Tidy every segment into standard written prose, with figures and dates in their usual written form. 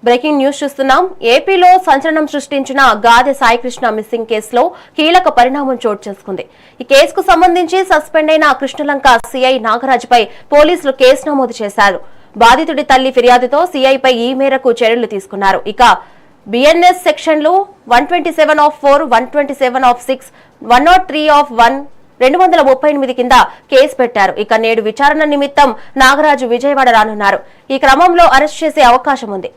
Breaking news చూస్తున్నాం. ఏపీలో సంచలనం సృష్టించిన గాదె సాయికృష్ణ మిస్సింగ్ కేసులో కీలక పరిణామం చోటు చేసుకుంది. ఈ కేసుకు సంబంధించి సస్పెండ్ అయిన కృష్ణలంక సీఐ నాగరాజుపై పోలీసులు కేసు నమోదు చేశారు. బాధితుడి తల్లి ఫిర్యాదుతో సీఐపై ఈ మేరకు చర్యలు తీసుకున్నారు. ఇక బిఎన్ఎస్ సెక్షన్లు 127(4), 127(6), 103(1), 238 కింద కేసు పెట్టారు. ఇక నేడు విచారణ నిమిత్తం నాగరాజు విజయవాడ రానున్నారు. ఈ క్రమంలో అరెస్ట్ చేసే అవకాశం ఉంది.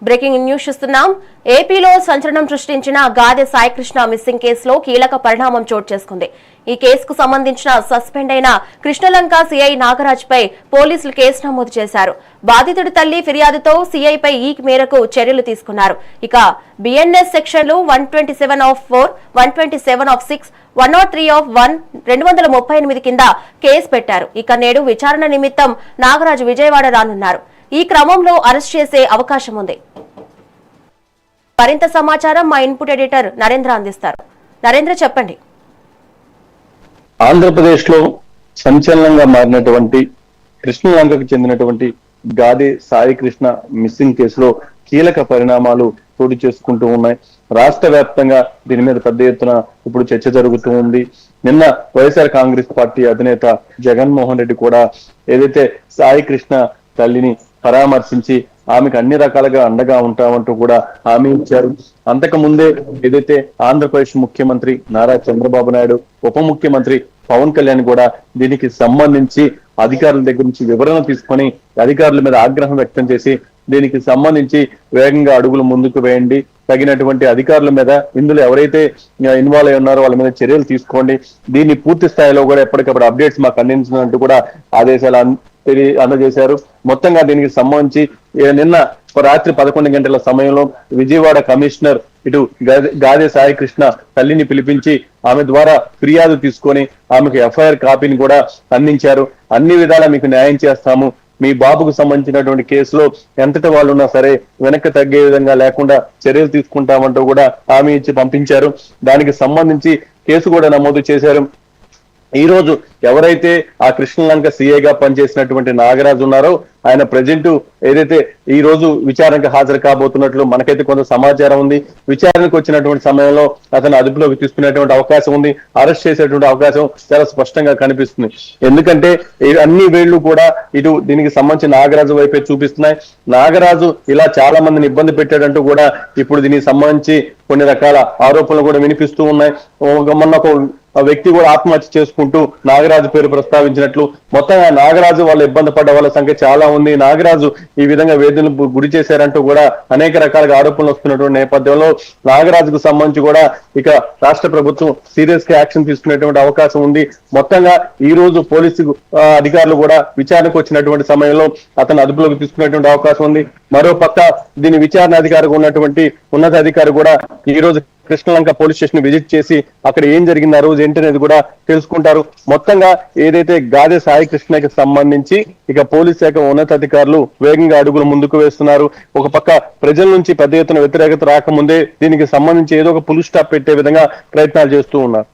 బ్రేకింగ్ న్యూస్ చూస్తున్నాం. ఏపీలో సంచలనం సృష్టించిన గాదె సాయికృష్ణ మిస్సింగ్ కేసులో కీలక పరిణామం చోటు చేసుకుంది. ఈ కేసుకు సంబంధించిన సస్పెండ్ అయిన కృష్ణలంక సీఐ నాగరాజ్పై పోలీసులు కేసు నమోదు చేశారు. బాధితుడి తల్లి ఫిర్యాదుతో సీఐపై ఈ మేరకు చర్యలు తీసుకున్నారు. ఇక బిఎన్ఎస్ సెక్షన్లు 127(4), 127(6), 103(1), 238 కింద కేసు పెట్టారు. ఇక నేడు విచారణ నిమిత్తం నాగరాజు విజయవాడ రానున్నారు. ఈ క్రమంలో అరెస్ట్ చేసే అవకాశం ఉంది. మరింత సమాచారం మా ఇన్పుట్ ఎడిటర్ నరేంద్ర అందిస్తారు. నరేంద్ర, చెప్పండి. ఆంధ్రప్రదేశ్ లో సంచలనంగా మారినటువంటి కృష్ణలంకకు చెందినటువంటి గాదె సాయికృష్ణ మిస్సింగ్ కేసులో కీలక పరిణామాలు చోటు చేసుకుంటూ ఉన్నాయి. రాష్ట్ర వ్యాప్తంగా దీని మీద పెద్ద ఎత్తున ఇప్పుడు చర్చ జరుగుతూ ఉంది. నిన్న వైఎస్ఆర్ కాంగ్రెస్ పార్టీ అధినేత జగన్మోహన్ రెడ్డి కూడా ఏదైతే సాయికృష్ణ తల్లిని పరామర్శించి ఆమెకు అన్ని రకాలుగా అండగా ఉంటామంటూ కూడా హామీ ఇచ్చారు. అంతకు ముందే ఏదైతే ఆంధ్రప్రదేశ్ ముఖ్యమంత్రి నారా చంద్రబాబు నాయుడు, ఉప ముఖ్యమంత్రి పవన్ కళ్యాణ్ కూడా దీనికి సంబంధించి అధికారుల దగ్గర నుంచి వివరణ తీసుకొని అధికారుల మీద ఆగ్రహం వ్యక్తం చేసి దీనికి సంబంధించి వేగంగా అడుగులు ముందుకు వేయండి, తగినటువంటి అధికారుల మీద ఇందులో ఎవరైతే ఇన్వాల్వ్ అయి ఉన్నారో వాళ్ళ మీద చర్యలు తీసుకోండి, దీన్ని పూర్తి స్థాయిలో కూడా ఎప్పటికప్పుడు అప్డేట్స్ మాకు అందించినట్టు కూడా ఆదేశాలు అందజేశారు. మొత్తంగా దీనికి సంబంధించి నిన్న రాత్రి 11 గంటల సమయంలో విజయవాడ కమిషనర్ ఇటు గాదె సాయికృష్ణ తల్లిని పిలిపించి ఆమె ద్వారా ఫిర్యాదు తీసుకొని ఆమెకు ఎఫ్ఐఆర్ కాపీని కూడా అందించారు. అన్ని విధాలా మీకు న్యాయం చేస్తాము, మీ బాబుకు సంబంధించినటువంటి కేసులో ఎంతటి వాళ్ళు ఉన్నా సరే వెనక్కి తగ్గే విధంగా లేకుండా చర్యలు తీసుకుంటామంటూ కూడా హామీ ఇచ్చి పంపించారు. దానికి సంబంధించి కేసు కూడా నమోదు చేశారు. ఈ రోజు ఎవరైతే ఆ కృష్ణలంక సీఐగా పనిచేసినటువంటి నాగరాజు ఉన్నారో ఆయన ప్రజెంట్ ఏదైతే ఈ రోజు విచారణకు హాజరు కాబోతున్నట్లు మనకైతే కొంత సమాచారం ఉంది. విచారణకు వచ్చినటువంటి సమయంలో అతను అదుపులోకి తీసుకునేటువంటి అవకాశం ఉంది, అరెస్ట్ చేసేటువంటి అవకాశం చాలా స్పష్టంగా కనిపిస్తుంది. ఎందుకంటే అన్ని వేళ్లు కూడా ఇటు దీనికి సంబంధించి నాగరాజు వైపే చూపిస్తున్నాయి. నాగరాజు ఇలా చాలా మందిని ఇబ్బంది పెట్టాడంటూ కూడా ఇప్పుడు దీనికి సంబంధించి కొన్ని రకాల ఆరోపణలు కూడా వినిపిస్తూ ఉన్నాయి. మొన్న ఒక వ్యక్తి కూడా ఆత్మహత్య చేసుకుంటూ నాగరాజు పేరు ప్రస్తావించినట్లు, మొత్తంగా నాగరాజు వాళ్ళు ఇబ్బంది పడ్డ వాళ్ళ సంఖ్య చాలా ఉంది. నాగరాజు ఈ విధంగా వేదనకు గురి చేశారంటూ కూడా అనేక రకాలుగా ఆరోపణలు వస్తున్నటువంటి నేపథ్యంలో నాగరాజుకు సంబంధించి కూడా ఇక రాష్ట్ర ప్రభుత్వం సీరియస్ గా యాక్షన్ తీసుకునేటువంటి అవకాశం ఉంది. మొత్తంగా ఈ రోజు పోలీసు అధికారులు కూడా విచారణకు వచ్చినటువంటి సమయంలో అతను అదుపులోకి తీసుకునేటువంటి అవకాశం ఉంది. మరో పక్క దీని విచారణ అధికారిగా ఉన్నటువంటి ఉన్నతాధికారి కూడా ఈ రోజు కృష్ణలంక పోలీస్ స్టేషన్ విజిట్ చేసి అక్కడ ఏం జరిగింది, ఆ రోజు ఏంటనేది కూడా తెలుసుకుంటారు. మొత్తంగా ఏదైతే గాదె సాయికృష్ణకి సంబంధించి ఇక పోలీస్ శాఖ ఉన్నతాధికారులు వేగంగా అడుగులు ముందుకు వేస్తున్నారు. ఒక పక్క ప్రజల నుంచి పెద్ద ఎత్తున వ్యతిరేకత రాకముందే దీనికి సంబంధించి ఏదో ఒక ఫుల్ స్టాప్ పెట్టే విధంగా ప్రయత్నాలు చేస్తూ ఉన్నారు.